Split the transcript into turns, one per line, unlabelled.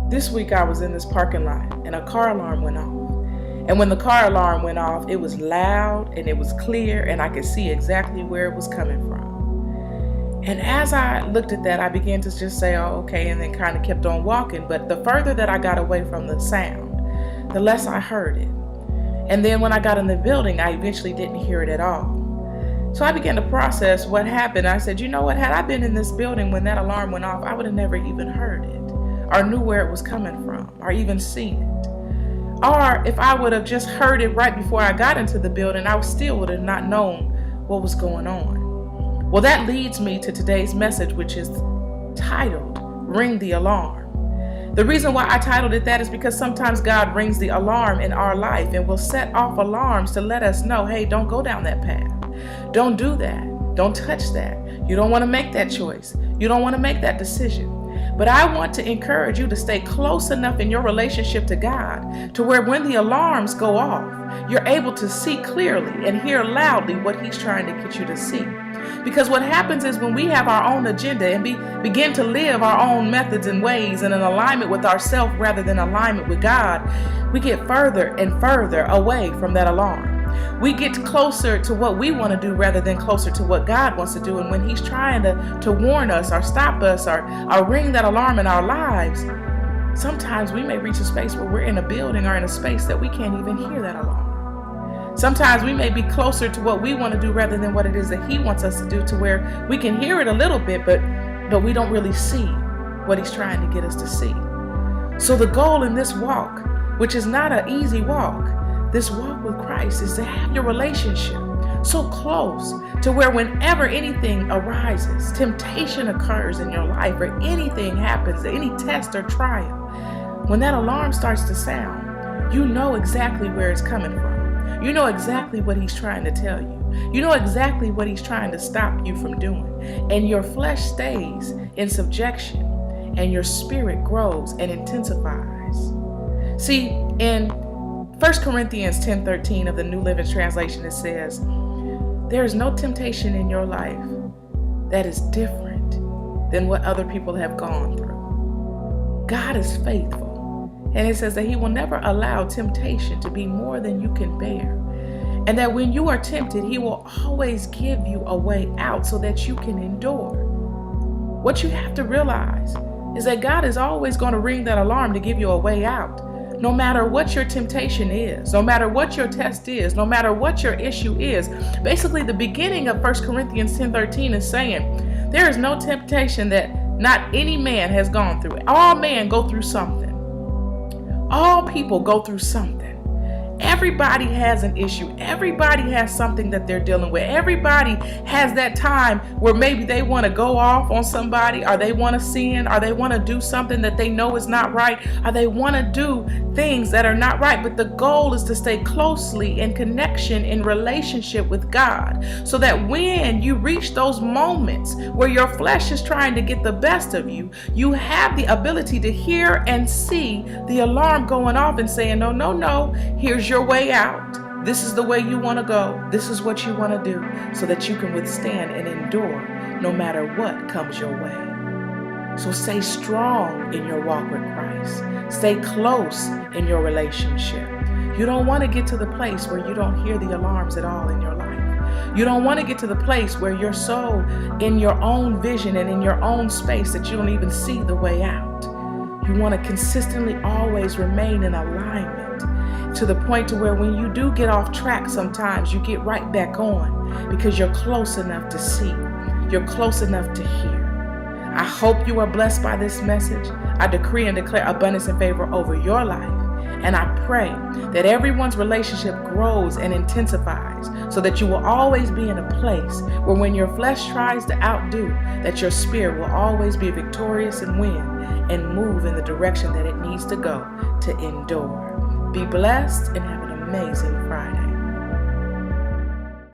This week I was in this parking lot and a car alarm went off. And when the car alarm went off, it was loud and it was clear and I could see exactly where it was coming from. And as I looked at that, I began to just say, oh, okay, and then kind of kept on walking. But the further that I got away from the sound, the less I heard it. And then when I got in the building, I eventually didn't hear it at all. So I began to process what happened. I said, you know what, had I been in this building when that alarm went off, I would have never even heard it, or knew where it was coming from, or even seen it. Or if I would have just heard it right before I got into the building, I still would have not known what was going on. Well, that leads me to today's message, which is titled, Ring the Alarm. The reason why I titled it that is because sometimes God rings the alarm in our life and will set off alarms to let us know, hey, don't go down that path. Don't do that. Don't touch that. You don't want to make that choice. You don't want to make that decision. But I want to encourage you to stay close enough in your relationship to God to where when the alarms go off, you're able to see clearly and hear loudly what He's trying to get you to see. Because what happens is when we have our own agenda and begin to live our own methods and ways in an alignment with ourselves rather than alignment with God, we get further and further away from that alarm. We get closer to what we want to do rather than closer to what God wants to do. And when He's trying to warn us or stop us or ring that alarm in our lives, sometimes we may reach a space where we're in a building or in a space that we can't even hear that alarm. Sometimes we may be closer to what we want to do rather than what it is that He wants us to do, to where we can hear it a little bit, but we don't really see what He's trying to get us to see. So the goal in this walk, which is not an easy walk, this walk with Christ, is to have your relationship so close to where whenever anything arises, temptation occurs in your life, or anything happens, any test or trial, when that alarm starts to sound, you know exactly where it's coming from. You know exactly what He's trying to tell you. You know exactly what He's trying to stop you from doing. And your flesh stays in subjection and your spirit grows and intensifies. See, in 1 Corinthians 10:13 of the New Living Translation, it says, there is no temptation in your life that is different than what other people have gone through. God is faithful. And it says that He will never allow temptation to be more than you can bear. And that when you are tempted, He will always give you a way out so that you can endure. What you have to realize is that God is always going to ring that alarm to give you a way out. No matter what your temptation is, no matter what your test is, no matter what your issue is. Basically, the beginning of 1 Corinthians 10:13 is saying, there is no temptation that not any man has gone through. All men go through something. All people go through something. Everybody has an issue. Everybody has something that they're dealing with. Everybody has that time where maybe they want to go off on somebody, or they want to sin, or they want to do something that they know is not right, or they want to do things that are not right. But the goal is to stay closely in connection, in relationship with God, so that when you reach those moments where your flesh is trying to get the best of you, you have the ability to hear and see the alarm going off and saying, no, no, no, here's your way out. This is the way you want to go. This is what you want to do, so that you can withstand and endure no matter what comes your way. So stay strong in your walk with Christ. Stay close in your relationship. You don't want to get to the place where you don't hear the alarms at all in your life. You don't want to get to the place where you're so in your own vision and in your own space that you don't even see the way out. You want to consistently always remain in alignment, to the point to where when you do get off track, sometimes you get right back on, because you're close enough to see. You're close enough to hear. I hope you are blessed by this message. I decree and declare abundance and favor over your life. And I pray that everyone's relationship grows and intensifies, so that you will always be in a place where when your flesh tries to outdo, that your spirit will always be victorious and win and move in the direction that it needs to go to endure. Be blessed and have an amazing Friday.